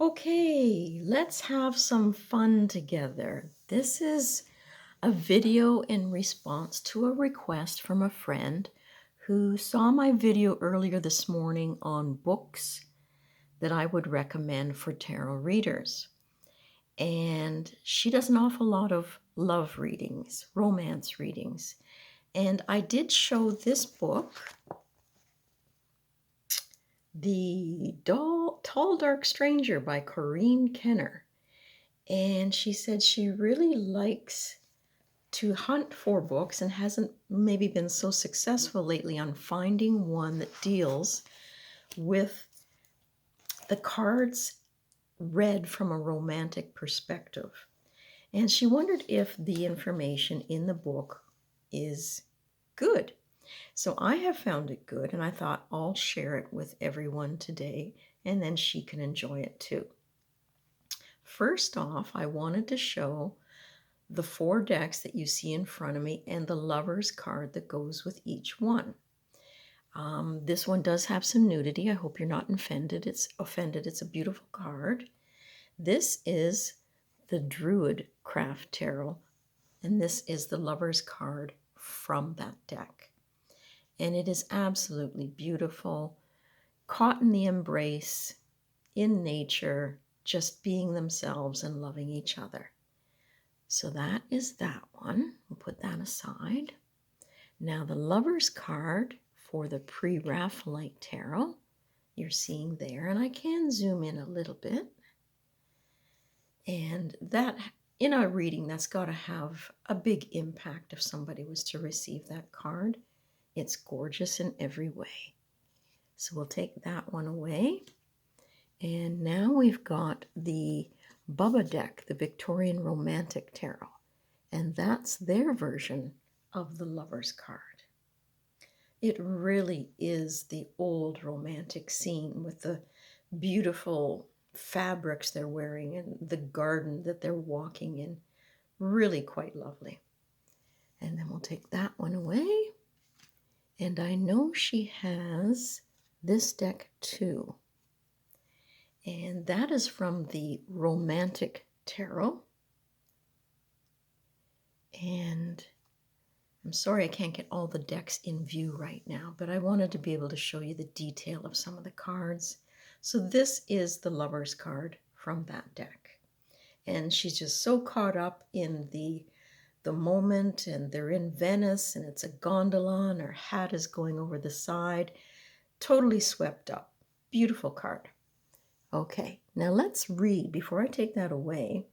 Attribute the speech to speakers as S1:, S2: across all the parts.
S1: Okay, let's have some fun together. This is a video in response to a request from a friend who saw my video earlier this morning on books that I would recommend for tarot readers. And she does an awful lot of love readings, romance readings. And I did show this book, The Tall Dark Stranger by Corrine Kenner. And she said she really likes to hunt for books and hasn't maybe been so successful lately on finding one that deals with the cards read from a romantic perspective. And she wondered if the information in the book is good. So I have found it good, and I thought I'll share it with everyone today, and then she can enjoy it too. First off, I wanted to show the 4 decks that you see in front of me and the Lover's card that goes with each one. This one does have some nudity. I hope you're not offended. It's a beautiful card. This is the Druid Craft Tarot, and this is the Lover's card from that deck. And it is absolutely beautiful, caught in the embrace, in nature, just being themselves and loving each other. So that is that one. We'll put that aside. Now the Lover's card for the Pre-Raphaelite Tarot, you're seeing there, and I can zoom in a little bit. And that, in a reading, that's got to have a big impact if somebody was to receive that card. It's gorgeous in every way. So we'll take that one away. And now we've got the Bubba deck, the Victorian Romantic Tarot. And that's their version of the Lover's card. It really is the old romantic scene with the beautiful fabrics they're wearing and the garden that they're walking in. Really quite lovely. And then we'll take that one away. And I know she has this deck too. And that is from the Romantic Tarot. And I'm sorry I can't get all the decks in view right now, but I wanted to be able to show you the detail of some of the cards. So this is the Lover's card from that deck. And she's just so caught up in the moment, and they're in Venice, and it's a gondola, and her hat is going over the side. Totally swept up. Beautiful card. Okay, now let's read, before I take that away,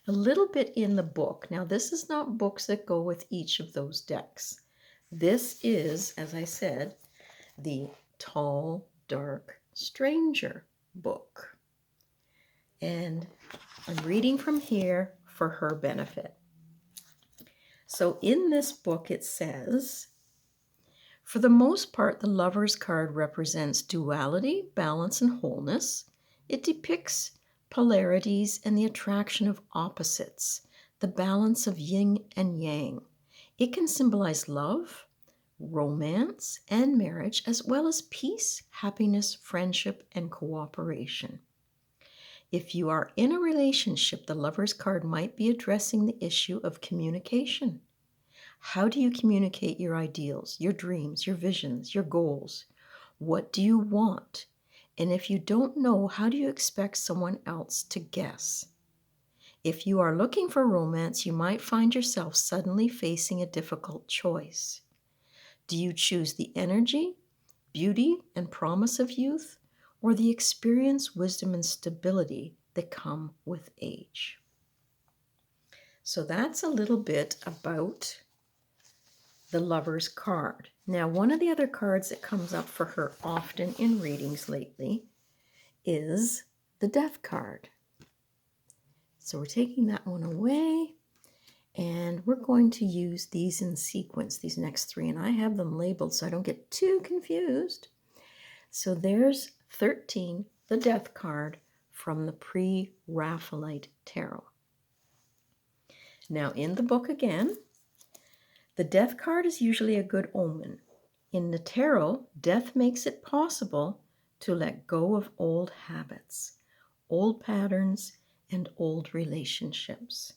S1: a little bit in the book. Now, this is not books that go with each of those decks. This is, as I said, the Tall, Dark Stranger book. And I'm reading from here for her benefit. So in this book it says, for the most part, the Lover's card represents duality, balance, and wholeness. It depicts polarities and the attraction of opposites, the balance of yin and yang. It can symbolize love, romance, and marriage, as well as peace, happiness, friendship, and cooperation. If you are in a relationship, the Lover's card might be addressing the issue of communication. How do you communicate your ideals, your dreams, your visions, your goals? What do you want? And if you don't know, how do you expect someone else to guess? If you are looking for romance, you might find yourself suddenly facing a difficult choice. Do you choose the energy, beauty, and promise of youth, or the experience, wisdom, and stability that come with age? So that's a little bit about the Lover's card. Now, one of the other cards that comes up for her often in readings lately is the Death card. So we're taking that one away, and we're going to use these in sequence, these next 3, and I have them labeled so I don't get too confused. So there's 13, the Death card from the Pre-Raphaelite Tarot. Now, in the book again, the Death card is usually a good omen. In the tarot, death makes it possible to let go of old habits. old patterns, and old relationships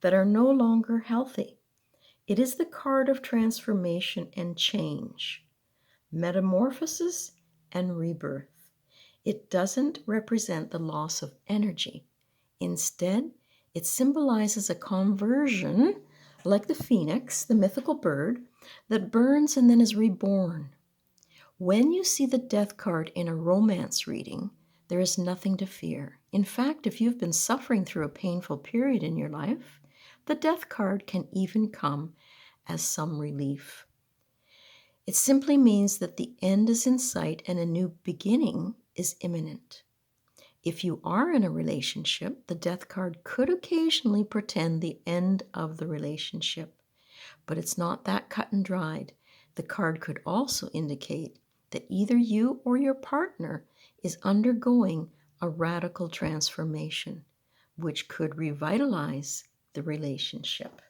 S1: that are no longer healthy. It is the card of transformation and change, metamorphosis and rebirth. It doesn't represent the loss of energy. Instead, it symbolizes a conversion, like the phoenix, the mythical bird, that burns and then is reborn. When you see the death card in a romance reading, there is nothing to fear. In fact, if you've been suffering through a painful period in your life, the death card can even come as some relief. It simply means that the end is in sight and a new beginning is imminent. If you are in a relationship, the death card could occasionally portend the end of the relationship, but it's not that cut and dried. The card could also indicate that either you or your partner is undergoing a radical transformation, which could revitalize the relationship.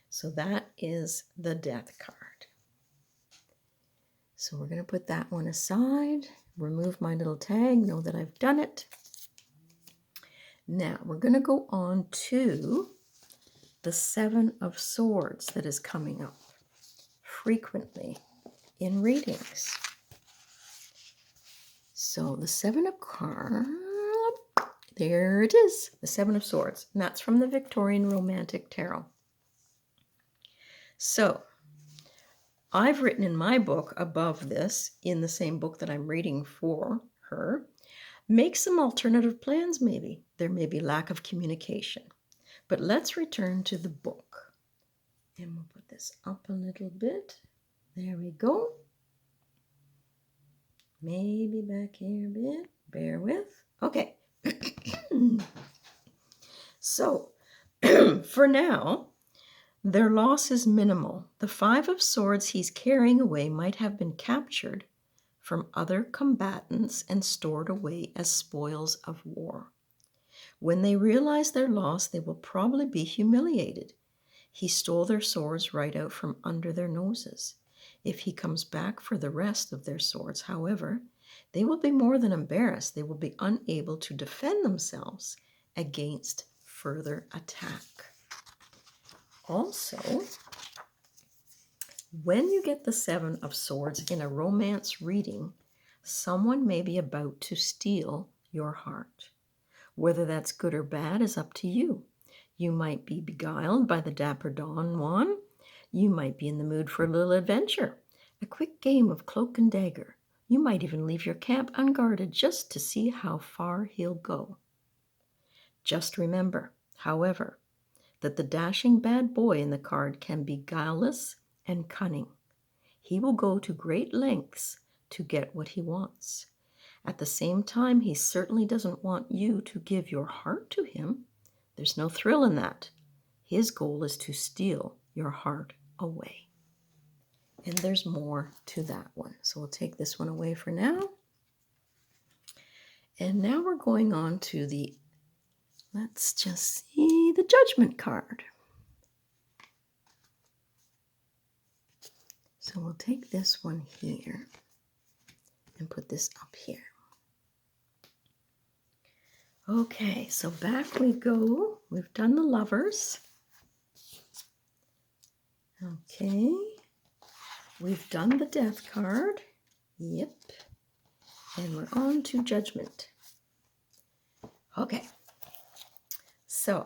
S1: So that is the death card. So we're going to put that one aside, remove my little tag, know that I've done it. Now we're going to go on to the Seven of Swords that is coming up frequently in readings. So the Seven of Cards, there it is, the Seven of Swords. And that's from the Victorian Romantic Tarot. So I've written in my book above this, in the same book that I'm reading for her, make some alternative plans maybe. There may be lack of communication. But let's return to the book. And we'll put this up a little bit. There we go. Maybe back here a bit. Bear with. Okay. So, for now, their loss is minimal. The Five of Swords he's carrying away might have been captured from other combatants and stored away as spoils of war. When they realize their loss, they will probably be humiliated. He stole their swords right out from under their noses. If he comes back for the rest of their swords, however, they will be more than embarrassed. They will be unable to defend themselves against further attack. Also, when you get the Seven of Swords in a romance reading, someone may be about to steal your heart. Whether that's good or bad is up to you. You might be beguiled by the dapper Don Juan. You might be in the mood for a little adventure, a quick game of cloak and dagger. You might even leave your camp unguarded just to see how far he'll go. Just remember, however, that the dashing bad boy in the card can be guileless and cunning. He will go to great lengths to get what he wants. At the same time, he certainly doesn't want you to give your heart to him. There's no thrill in that. His goal is to steal your heart away. And there's more to that one. So we'll take this one away for now. And now we're going on to the, let's just see, the Judgment card. So we'll take this one here and put this up here. Okay, so back we go. We've done the Lovers. Okay. We've done the Death card. Yep. And we're on to Judgment. Okay. So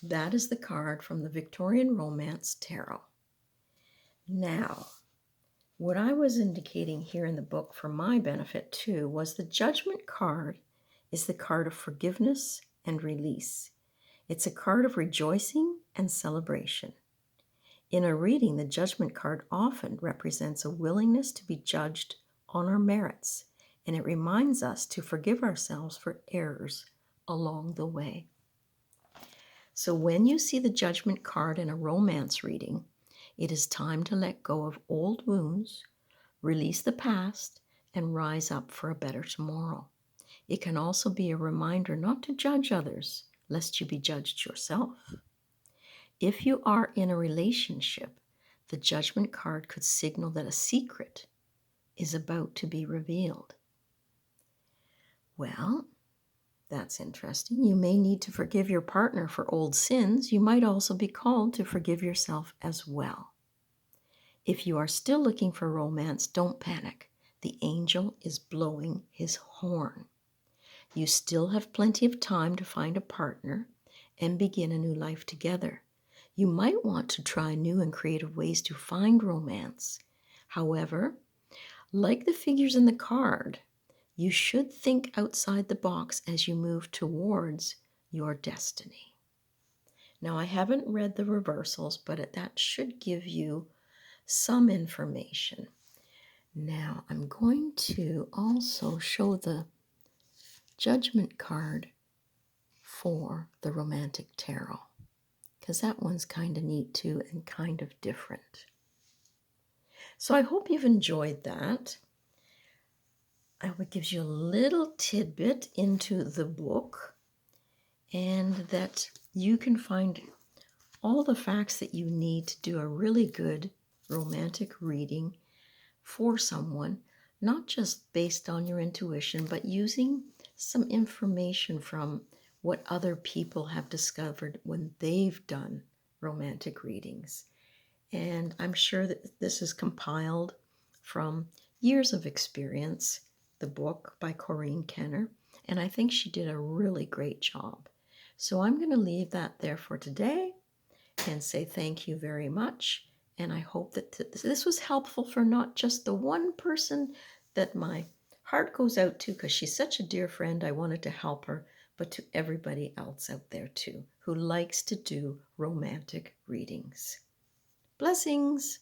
S1: that is the card from the Victorian Romance Tarot. Now, what I was indicating here in the book for my benefit too was the Judgment card is the card of forgiveness and release. It's a card of rejoicing and celebration. In a reading, the Judgment card often represents a willingness to be judged on our merits, and it reminds us to forgive ourselves for errors along the way. So when you see the Judgment card in a romance reading, it is time to let go of old wounds, release the past, and rise up for a better tomorrow. It can also be a reminder not to judge others, lest you be judged yourself. If you are in a relationship, the Judgment card could signal that a secret is about to be revealed. Well, That's interesting. You may need to forgive your partner for old sins. You might also be called to forgive yourself as well. If you are still looking for romance, don't panic. The angel is blowing his horn. You still have plenty of time to find a partner and begin a new life together. You might want to try new and creative ways to find romance. However, like the figures in the card, you should think outside the box as you move towards your destiny. Now, I haven't read the reversals, but that should give you some information. Now, I'm going to also show the Judgment card for the Romantic Tarot, because that one's kind of neat too and kind of different. So I hope you've enjoyed that. I hope it gives you a little tidbit into the book and that you can find all the facts that you need to do a really good romantic reading for someone, not just based on your intuition, but using some information from what other people have discovered when they've done romantic readings. And I'm sure that this is compiled from years of experience, the book by Corrine Kenner, and I think she did a really great job. So I'm going to leave that there for today and say thank you very much. And I hope that this was helpful for not just the one person that my heart goes out to, because she's such a dear friend, I wanted to help her, but to everybody else out there too, who likes to do romantic readings. Blessings.